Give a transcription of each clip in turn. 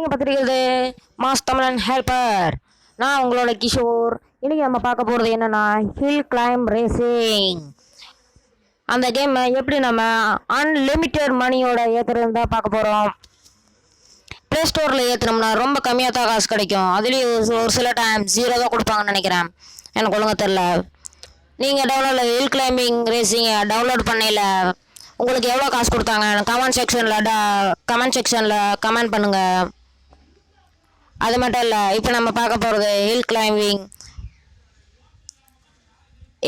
நீங்கள் பார்த்துருக்கிறது மாஸ் தமிழன் ஹெல்ப்பர். நான் உங்களோட கிஷோர். இன்றைக்கி நம்ம பார்க்க போகிறது என்னென்னா ஹில் கிளைம் ரேசிங். அந்த கேமை எப்படி நம்ம அன்லிமிட்டெட் மணியோட ஏற்றுறது தான் பார்க்க போகிறோம். ப்ளே ஸ்டோரில் ஏற்றுனோம்னா ரொம்ப கம்மியாக தான் காசு கிடைக்கும். அதுலேயும் ஒரு சில டைம் 0 தான் கொடுப்பாங்கன்னு நினைக்கிறேன், எனக்கு ஒழுங்காக தெரில. நீங்கள் டவுன்லோடில் ஹில் கிளைம்பிங் ரேசிங்கை டவுன்லோட் பண்ணல உங்களுக்கு எவ்வளோ காசு கொடுத்தாங்க கமெண்ட் செக்ஷனில் கமெண்ட் பண்ணுங்கள். அது மட்டும் இல்லை, இப்போ நம்ம பார்க்க போகிறது ஹில் கிளைம்பிங்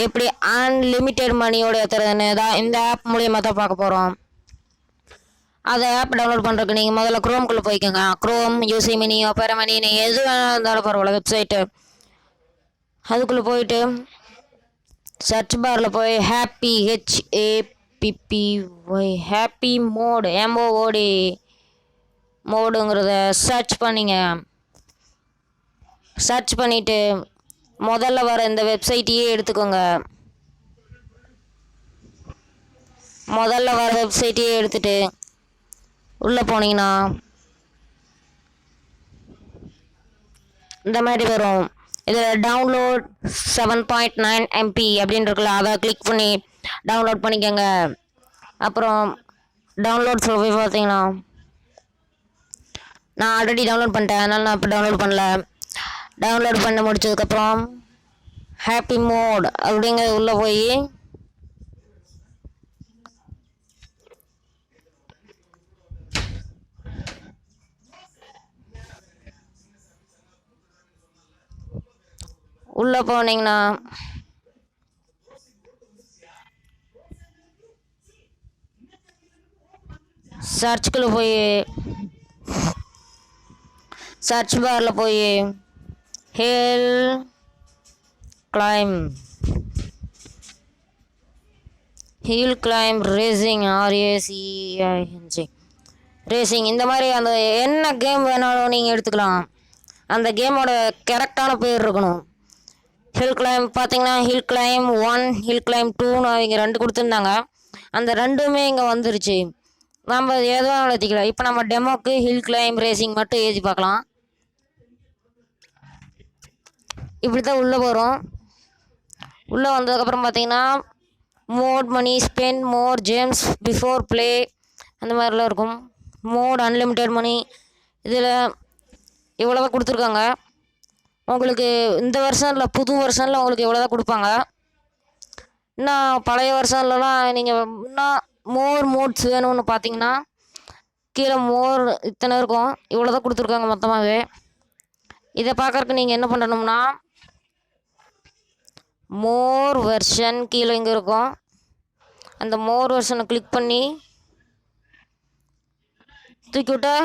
எப்படி அன்லிமிட்டெட் மணியோட ஏற்றுறதுன்னு தான் இந்த ஆப் மூலியமாக தான் பார்க்க போகிறோம். அதை ஆப் டவுன்லோட் பண்ணுறதுக்கு நீங்கள் முதல்ல க்ரோம்குள்ளே போய்க்கோங்க. Chrome, UC mini, Opera mini, நீங்கள் எது வேணாலும் இருந்தாலும் பரவாயில்ல, வெப்சைட்டு. அதுக்குள்ளே போயிட்டு சர்ச் பாரில் போய் ஹாப்பி ஹாப்பி மோடு MOOD மோடுங்கிறத சர்ச் பண்ணிங்க. சர்ச் பண்ணிவிட்டு முதல்ல வர இந்த வெப்சைட்டையே எடுத்துக்கோங்க. முதல்ல வர வெப்சைட்டையே எடுத்துகிட்டு உள்ளே போனீங்கன்னா இந்த மாதிரி வரும். இதில் டவுன்லோட் 7.9 MB அப்படின்னு இருக்குல்ல, அதை கிளிக் பண்ணி டவுன்லோட் பண்ணிக்கோங்க. அப்புறம் டவுன்லோட் சொல்லி பார்த்தீங்கன்னா நான் ஆல்ரெடி டவுன்லோட் பண்ணிட்டேன், அதனால் நான் இப்போ டவுன்லோட் பண்ணல. டவுன்லோட் பண்ண முடிச்சதுக்கப்புறம் ஹாப்பி மோட் அப்படிங்கிற உள்ளே போய் உள்ளே போனீங்கன்னா சர்ச்சுக்குள்ளே போய் சர்ச் பாரில் போய் ஹில் கிளைம் ரேசிங் ரேசிங் இந்த மாதிரி அந்த என்ன கேம் வேணாலும் நீங்கள் எடுத்துக்கலாம். அந்த கேமோட கரெக்டான பேர் இருக்கணும். ஹில் கிளைம் பார்த்தீங்கன்னா ஹில் கிளைம் 1, ஹில் கிளைம் 2ன்னு அவங்க 2 கொடுத்துருந்தாங்க. அந்த 2மே இங்கே வந்துருச்சு. நம்ம எதுவும் ஏற்றிக்கலாம். இப்போ நம்ம டெமோக்கு ஹில் கிளைம் ரேசிங் மட்டும் ஏற்றி பார்க்கலாம். இப்படி தான் உள்ளே போகிறோம். உள்ளே வந்ததுக்கப்புறம் பார்த்தீங்கன்னா mod money, spend more gems before play, அந்த மாதிரிலாம் இருக்கும். மோட் அன்லிமிட்டெட் மணி, இதில் இவ்வளோதான் கொடுத்துருக்காங்க. உங்களுக்கு இந்த வருஷனில் புது வருஷனில் உங்களுக்கு இவ்வளோ தான் கொடுப்பாங்க. இன்னும் பழைய வருஷன்லலாம் நீங்கள் இன்னும் மோர் மோட்ஸ் வேணும்னு பார்த்தீங்கன்னா கீழே மோர் இத்தனை இருக்கும். இவ்வளோ தான் கொடுத்துருக்காங்க மொத்தமாகவே. இதை பார்க்குறக்கு நீங்கள் என்ன பண்ணணும்னா மோர் வெர்ஷன் கீழே இங்கே இருக்கும். அந்த மோர் வெர்ஷனை கிளிக் பண்ணி தூக்கி விட்டா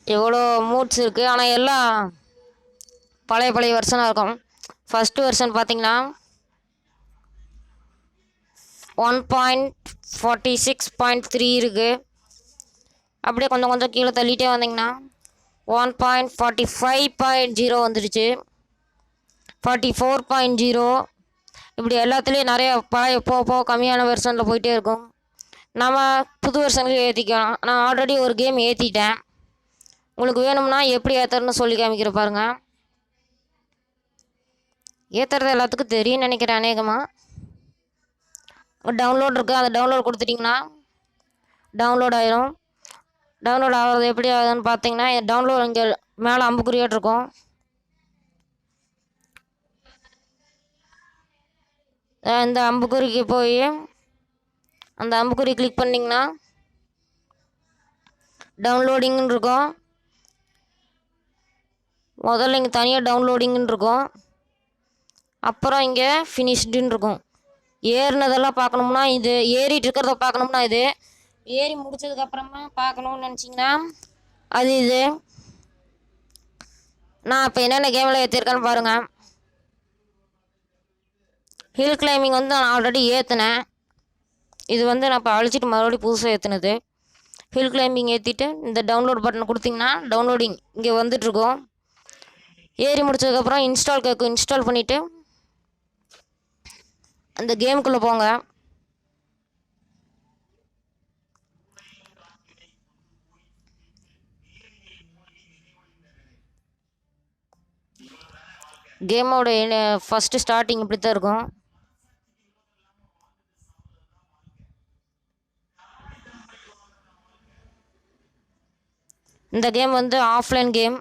எவ்வளோ மூட்ஸ் இருக்குது. ஆனால் எல்லாம் பழைய வெர்ஷனாக இருக்கும். ஃபஸ்ட்டு வெர்ஷன் பார்த்தீங்கன்னா 1.46.3 இருக்குது. அப்படியே கொஞ்சம் கீழே தள்ளிட்டே வந்தீங்கன்னா 1.45.0 வந்துடுச்சு, 44.0. இப்படி எல்லாத்துலேயும் நிறைய பழைய போக கம்மியான வெர்ஷனில் போயிட்டே இருக்கும். நம்ம புது வெர்ஷனுக்கு ஏற்றிக்கலாம். நான் ஆல்ரெடி ஒரு கேம் ஏற்றிட்டேன். உங்களுக்கு வேணும்னா எப்படி ஏற்றுறதுன்னு சொல்லி காமிக்கிற பாருங்க. ஏற்றுறது எல்லாத்துக்கும் தெரியும்னு நினைக்கிறேன் அநேகமாக. டவுன்லோட் இருக்குது, அந்த டவுன்லோட் கொடுத்துட்டிங்கன்னா டவுன்லோட் ஆயிரும். டவுன்லோட் ஆகிறது எப்படி ஆகுதுன்னு பார்த்தீங்கன்னா டவுன்லோட் இங்கே மேலே அம்புக்குறியாட்டு இருக்கும். இந்த அம்புக்குறிக்கு போய் அந்த அம்புக்குறி கிளிக் பண்ணிங்கன்னா டவுன்லோடிங்னு இருக்கும். முதல்ல இங்கே தனியாக டவுன்லோடிங்னு இருக்கும். அப்புறம் இங்கே ஃபினிஷ்டுன்னு இருக்கும். ஏறினதெல்லாம் பார்க்கணும்னா இது, ஏறிட்டு இருக்கிறத பார்க்கணும்னா இது, ஏறி முடிச்சதுக்கப்புறமா பார்க்கணுன்னு நினச்சிங்கன்னா அது இது. நான் இப்போ என்னென்ன கேமில் ஏற்றிருக்கேன்னு பாருங்கள். ஹில் கிளைம்பிங் வந்து நான் ஆல்ரெடி ஏற்றினேன். இது வந்து நான் இப்போ அழிச்சிட்டு மறுபடியும் புதுசாக ஏற்றினது. ஹில் கிளைம்பிங் ஏற்றிட்டு இந்த டவுன்லோட் பட்டன் கொடுத்திங்கன்னா டவுன்லோடிங் இங்கே வந்துட்டுருக்கோம். ஏறி முடிச்சதுக்கப்புறம் இன்ஸ்டால் கேட்கும். இன்ஸ்டால் பண்ணிவிட்டு அந்த கேமுக்குள்ளே போங்க. கேமோட ஃபஸ்ட்டு ஸ்டார்டிங் இப்படி தான் இருக்கும். இந்த கேம் வந்து ஆஃப்லைன் கேம்.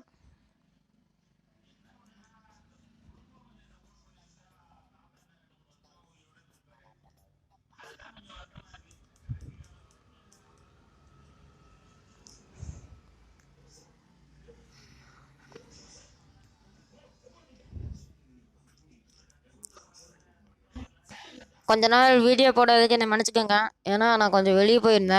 கொஞ்ச நாள் வீடியோ போடாததுக்கு என்னை மன்னிச்சுக்கோங்க, ஏன்னா நான் கொஞ்சம் வெளியே போயிருந்தேன்.